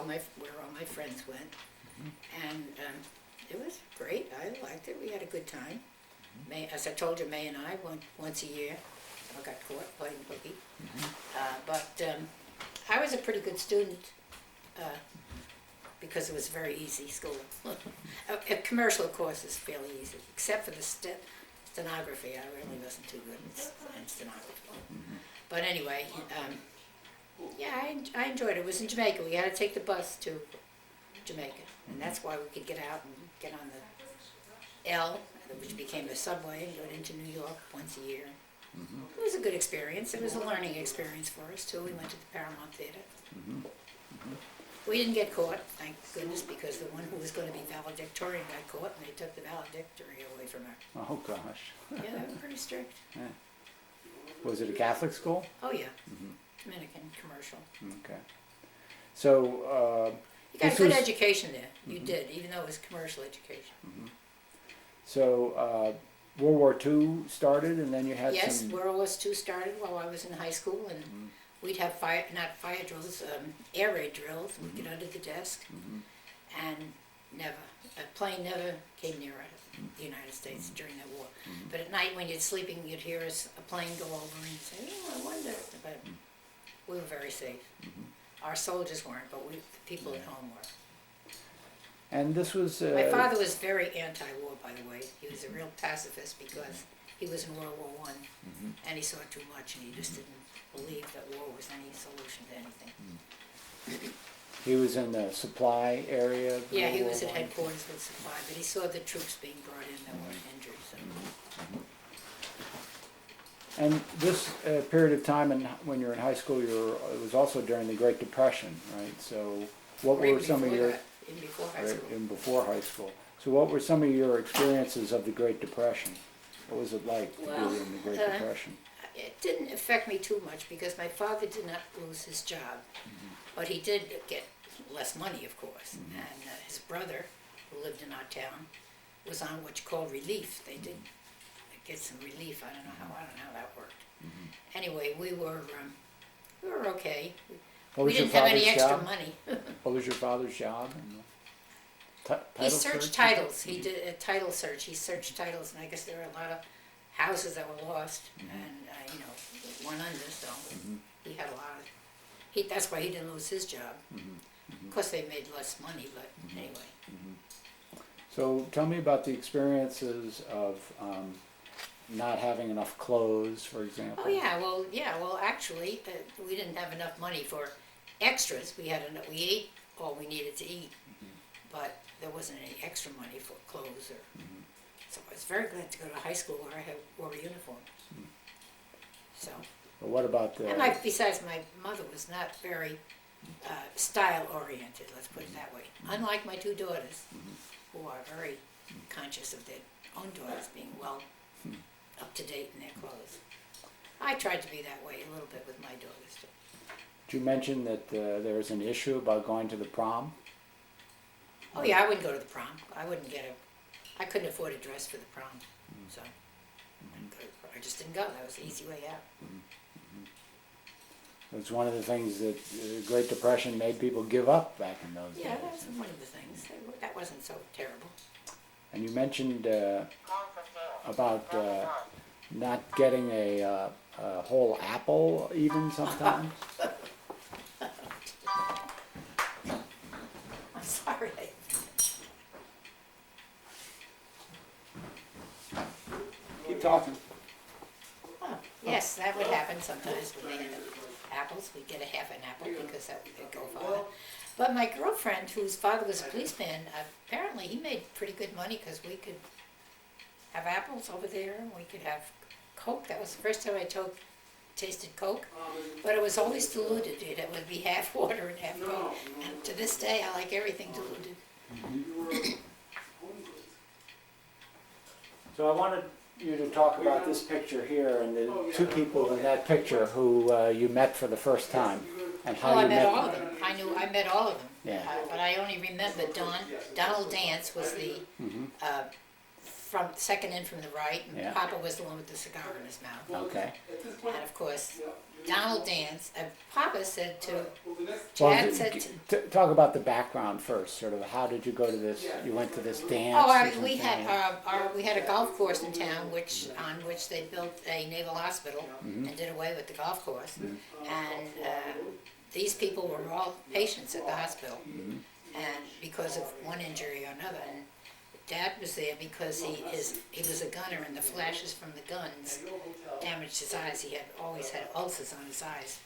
where all my friends went, and it was great. I liked it. We had a good time. May, as I told you, May and I went once a year. I got caught playing hooky, but I was a pretty good student because it was very easy school. A commercial course is fairly easy, except for the stenography. I really wasn't too good in stenography. But anyway, yeah, I enjoyed it. It was in Jamaica. We had to take the bus to Jamaica, and that's why we could get out and get on the L, which became the subway, and go into New York once a year. It was a good experience. It was a learning experience for us too. We went to the Paramount Theater. We didn't get caught, thank goodness, because the one who was going to be valedictorian got caught, and they took the valedictory away from her. Oh gosh. Yeah, they were pretty strict. Yeah. Was it a Catholic school? Oh yeah, Dominican commercial. Okay. So you got a good education there. You did, even though it was commercial education. So World War II started, and then you had Yes, some... World War II started while I was in high school, and we'd have not fire drills, air raid drills. We'd get under the desk, and a plane never came near the United States during the war. But at night when you're sleeping, you'd hear a plane go over and say, oh, I wonder. But we were very safe. Our soldiers weren't, but the people at home were. And this was... My father was very anti-war, by the way. He was a real pacifist because he was in World War I, and he saw too much, and he just didn't believe that war was any solution to anything. He was in the supply area? Yeah, he was at headquarters with supply, but he saw the troops being brought in that were injured. So. And this period of time, when you were in high school, it was also during the Great Depression, right? So what were some of your... Before high school. In before high school. So what were some of your experiences of the Great Depression? What was it like to be in the Great Depression? It didn't affect me too much because my father did not lose his job, but he did get less money, of course. And his brother, who lived in our town, was on what you call relief. They did get some relief. I don't know how that worked. Anyway, we were okay. We didn't have any extra money. What was your father's job? He searched titles. He did a title search. He searched titles, and I guess there were a lot of houses that were lost, and went under. So he had a lot of. That's why he didn't lose his job. Of course, they made less money, but anyway. So tell me about the experiences of not having enough clothes, for example. Oh yeah, well actually, we didn't have enough money for extras. We ate all we needed to eat, but there wasn't any extra money for clothes so I was very glad to go to high school where I wore a uniform. So. But what about the... And besides, my mother was not very style oriented. Let's put it that way. Unlike my two daughters, who are very conscious of their own daughters being well up to date in their clothes. I tried to be that way a little bit with my daughters too. Did you mention that there was an issue about going to the prom? Oh yeah, I wouldn't go to the prom. I couldn't afford a dress for the prom, so I just didn't go. That was the easy way out. It's one of the things that the Great Depression made people give up back in those days. Yeah, that's one of the things. That wasn't so terrible. And you mentioned about not getting a whole apple even sometimes. I'm sorry. Keep talking. Oh, yes, that would happen sometimes when they had apples. We'd get a half an apple because that would go far. But my girlfriend, whose father was a policeman, apparently he made pretty good money because we could have apples over there and we could have Coke. That was the first time I tasted Coke, but it was always diluted. It would be half water and half Coke. And to this day, I like everything diluted. So I wanted you to talk about this picture here and the two people in that picture who you met for the first time and how you met them. I met all of them. I met all of them. Yeah. But I only remember Donald Dance was the from second in from the right, and Yeah. Papa was the one with the cigar in his mouth. Okay. And of course, Donald Dance, Papa said to, Well, Chad said to, talk about the background first. Sort of, how did you go to this? You went to this dance. oh, or we something? had we had a golf course in town, on which they built a naval hospital and did away with the golf course. And these people were all patients at the hospital, and because of one injury or another. And Dad was there because he was a gunner, and the flashes from the guns damaged his eyes. He had always had ulcers on his eyes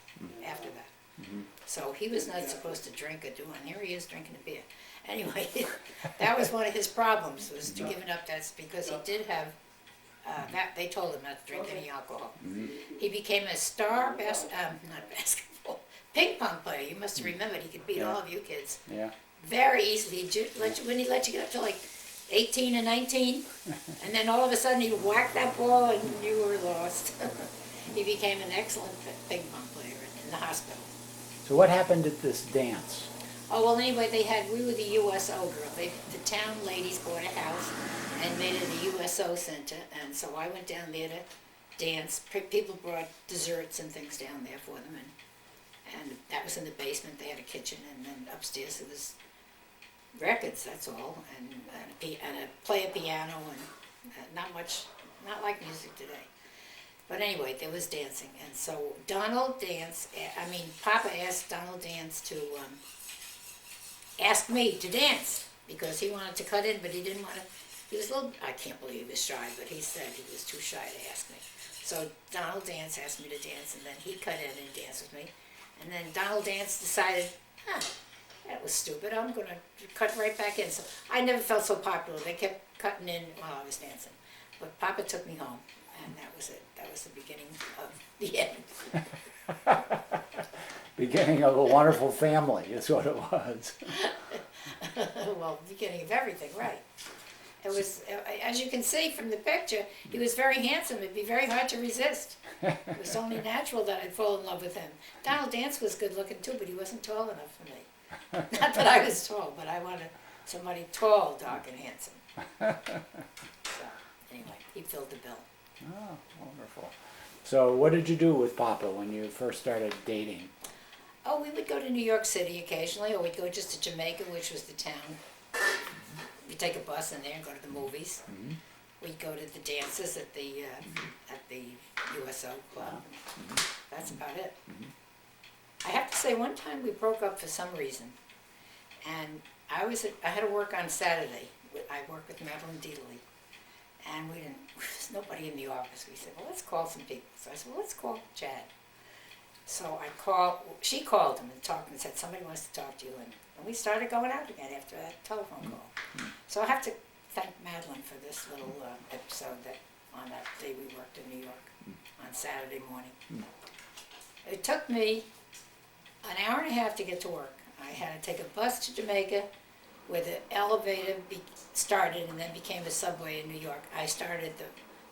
after that. So he was not supposed to drink or do, and here he is drinking a beer. Anyway, that was one of his problems, was to give it up. That's because he did have, that they told him not to drink any alcohol. He became a star, not basketball, ping pong player. You must have remembered, he could beat all of you kids Yeah. very easily. When he let you get up to like 18 and 19, and then all of a sudden he whacked that ball and you were lost. He became an excellent ping pong player in the hospital. So what happened at this dance? Oh, well, anyway, we were the USO girl. The town ladies bought a house and made it a USO center, and so I went down there to dance. People brought desserts and things down there for them, and that was in the basement. They had a kitchen, and then upstairs it was records, that's all, and a play a piano, and not much, not like music today. But anyway, there was dancing, and so Papa asked Donald Dance to ask me to dance, because he wanted to cut in, but he didn't want to, he was a little, I can't believe he was shy, but he said he was too shy to ask me. So Donald Dance asked me to dance, and then he cut in and danced with me, and then Donald Dance decided, that was stupid, I'm going to cut right back in. So I never felt so popular. They kept cutting in while I was dancing. But Papa took me home, and that was it. That was the beginning of the end. Beginning of a wonderful family is what it was. Well, beginning of everything, right. It was, as you can see from the picture, he was very handsome. It'd be very hard to resist. It was only natural that I'd fall in love with him. Donald Dance was good looking too, but he wasn't tall enough for me. Not that I was tall, but I wanted somebody tall, dark, and handsome. So, anyway, he filled the bill. Oh, wonderful. So what did you do with Papa when you first started dating? Oh, we would go to New York City occasionally, or we'd go just to Jamaica, which was the town. We'd take a bus in there and go to the movies. We'd go to the dances at the USO club. That's about it. I have to say, one time we broke up for some reason, and I had to work on Saturday. I worked with Madeline Deedley, and there was nobody in the office. We said, well, let's call some people. So I said, well, let's call Chad. So she called him and talked and said, somebody wants to talk to you, and we started going out again after that telephone call. So I have to thank Madeline for this little episode on that day we worked in New York on Saturday morning. It took me an hour and a half to get to work. I had to take a bus to Jamaica where the elevator started and then became a subway in New York. I started the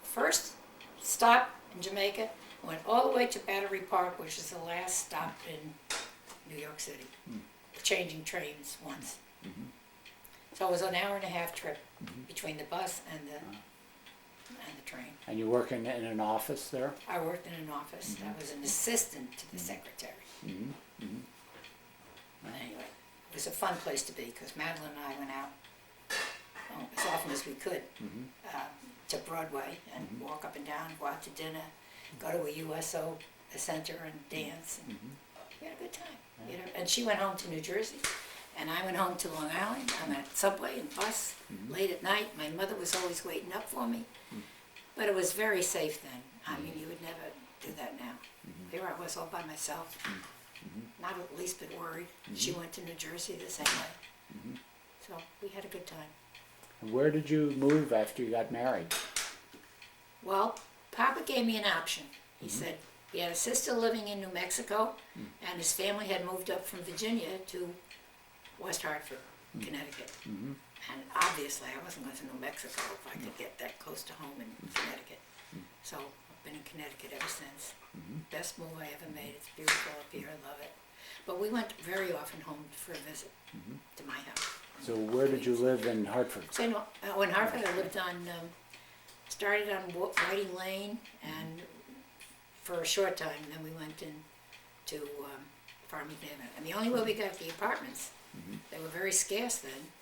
first stop in Jamaica, went all the way to Battery Park, which is the last stop in New York City, changing trains once. So it was an hour and a half trip between the bus and the train. And you working in an office there? I worked in an office. I was an assistant to the secretary. But anyway, it was a fun place to be because Madeline and I went out as often as we could to Broadway and walk up and down, go out to dinner, go to a USO center and dance. And we had a good time. And she went home to New Jersey, and I went home to Long Island on that subway and bus late at night. My mother was always waiting up for me, but it was very safe then. I mean, you would never do that now. Here I was all by myself, not the least bit worried. She went to New Jersey the same way. So we had a good time. And where did you move after you got married? Well, Papa gave me an option. He said he had a sister living in New Mexico, and his family had moved up from Virginia to West Hartford, Connecticut. And obviously I wasn't going to New Mexico if I could get that close to home in Connecticut. So I've been in Connecticut ever since. Best move I ever made. It's beautiful up here. I love it. But we went very often home for a visit to my house. So where did you live in Hartford? So in Hartford I lived on started on Whiting Lane, and for a short time, then we went in to Farmington Avenue. And the only way we got the apartments, they were very scarce then,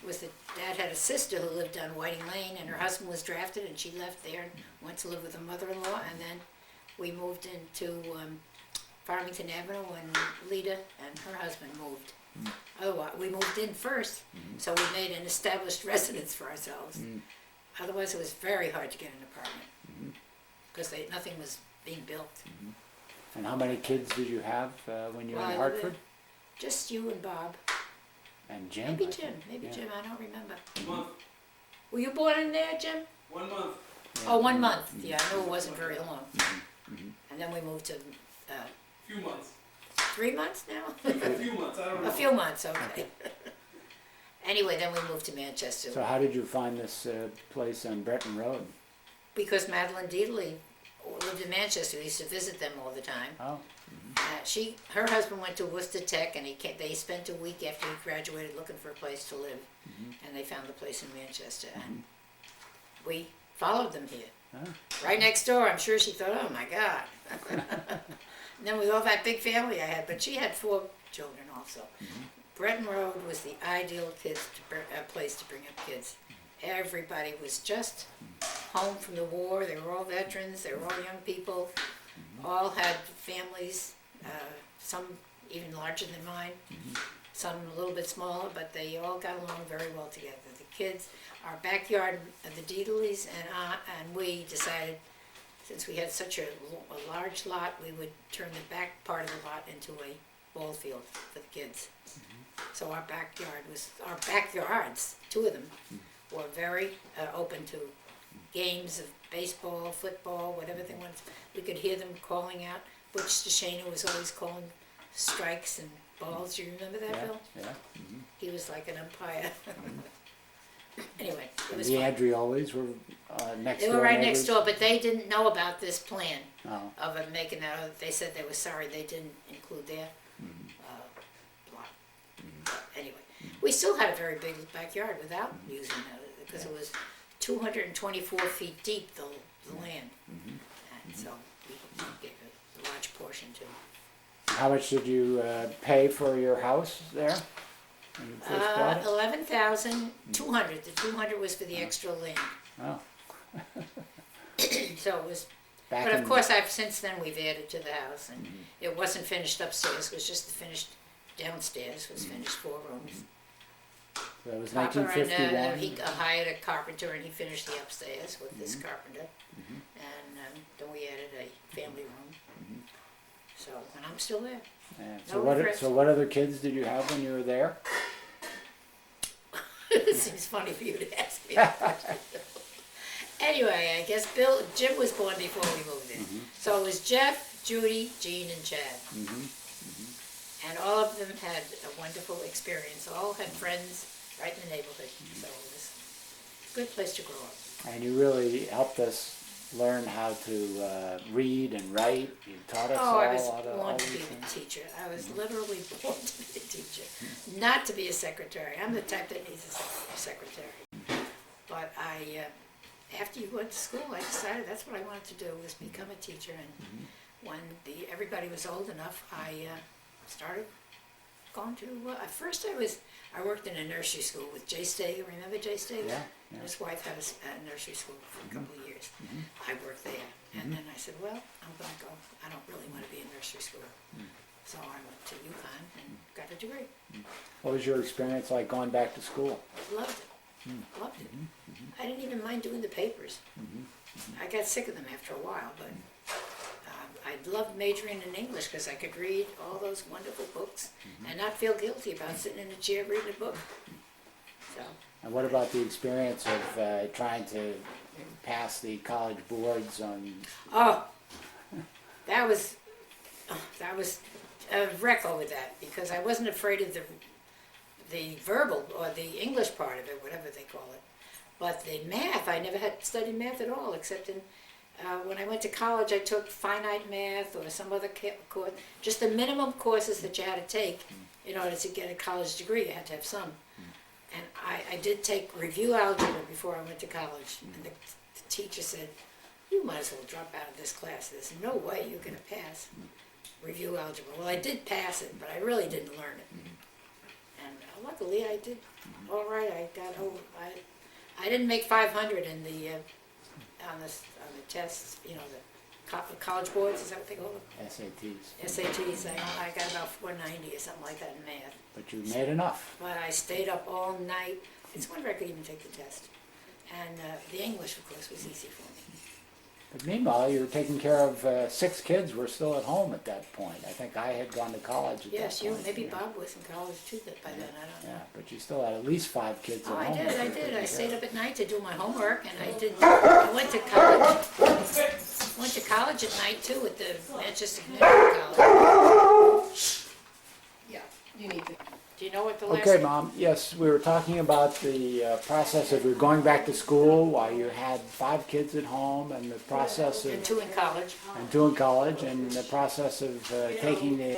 was that Dad had a sister who lived on Whiting Lane, and her husband was drafted, and she left there and went to live with her mother-in-law, and then we moved into Farmington Avenue when Lita and her husband moved. Otherwise, we moved in first, so we made an established residence for ourselves. Otherwise, it was very hard to get an apartment because nothing was being built. And how many kids did you have when you were in Hartford? Just you and Bob. And Jim? Maybe Jim. Maybe Jim. I don't remember. 1 month. Were you born in there, Jim? 1 month. Oh, 1 month. Yeah, I knew it wasn't very long. And then we moved to Few months. 3 months now? A few months. I don't know. A few months, okay. Anyway, then we moved to Manchester. So how did you find this place on Breton Road? Because Madeline Deedley lived in Manchester. We used to visit them all the time. Oh. Her husband went to Worcester Tech, and they spent a week after he graduated looking for a place to live, and they found the place in Manchester, and we followed them here, right next door. I'm sure she thought, "Oh my God!" And then with all that big family I had, but she had 4 children also. Breton Road was the ideal place to bring up kids. Everybody was just home from the war. They were all veterans. They were all young people. All had families, some even larger than mine, some a little bit smaller, but they all got along very well together. The kids, our backyard, the Deedleys and we decided, since we had such a large lot, we would turn the back part of the lot into a ball field for the kids. So our backyards, 2 of them, were very open to games of baseball, football, whatever they wanted. We could hear them calling out. Butch DeShana was always calling strikes and balls. Do you remember that, Bill? Yeah. He was like an umpire. Anyway, it And was the fun. Andreollis were next door. They were right neighbors? next door, but they didn't know about this plan Oh. of it making that. They said they were sorry they didn't include their block. But anyway, we still had a very big backyard without using it, because it was 224 feet deep, the land. And so we gave a large portion to How much did you pay for your house there when you first bought it? 11,200. The 200 was for the extra land. Oh. So it was, Back but of in- course since then we've added to the house, and it wasn't finished upstairs, it was just finished downstairs, was finished 4 rooms. That was Papa 1951. he hired a carpenter and he finished the upstairs with this carpenter. And then we added a family room. So, and I'm still there. Yeah. No regrets. So what other kids did you have when you were there? It seems funny for you to ask me. Anyway, I guess Jim was born before we moved in. So it was Jeff, Judy, Jean, and Chad. And all of them had a wonderful experience. All had friends right in the neighborhood. So it was a good place to grow up. And you really helped us learn how to read and write. You taught us Oh, all I was how to born all to these be a things. teacher. I was literally born to be a teacher, not to be a secretary. I'm the type that needs a secretary. But after you went to school, I decided that's what I wanted to do, was become a teacher. And when everybody was old enough, I started going to. At first, I worked in a nursery school with Jay Steger. Remember Jay Steger? Yeah. And his wife had a nursery school for a couple of years. I worked there, and then I said, well, I'm going to go. I don't really want to be in nursery school. So I went to UConn and got a degree. What was your experience like going back to school? Loved it. Loved it. I didn't even mind doing the papers. I got sick of them after a while, but I loved majoring in English because I could read all those wonderful books and not feel guilty about sitting in a chair reading a book. So. And what about the experience of trying to pass the college boards on? Oh, that was a wreck over that, because I wasn't afraid of the verbal or the English part of it, whatever they call it. But the math, I never had studied math at all, except in when I went to college, I took finite math or some other course, just the minimum courses that you had to take in order to get a college degree. You had to have some. And I did take review algebra before I went to college, and the teacher said, you might as well drop out of this class. There's no way you're going to pass review algebra. Well, I did pass it, but I really didn't learn it. And luckily I did all right. I got over. I didn't make 500 in the on the tests. You know, the college boards. Is that what they call them? SATs. SATs. I got about 490 or something like that in math. But you made enough. But I stayed up all night. It's wonder I could even take the test. And the English, of course, was easy for me. But meanwhile, you were taking care of 6 kids were still at home at that point. I think I had gone to college at Yes, that point. maybe Bob was in college too by then, I don't know. Yeah, but you still had at least 5 kids Oh, at I home. did. I stayed up at night to do my homework, and I went to college. Went to college at night too at the Manchester Community College. Yeah, you need to. Do you know what the last? Okay, Mom. Yes, we were talking about the process of you going back to school while you had 5 kids at home, and the process And of 2 in college. and 2 in college, and the process of taking the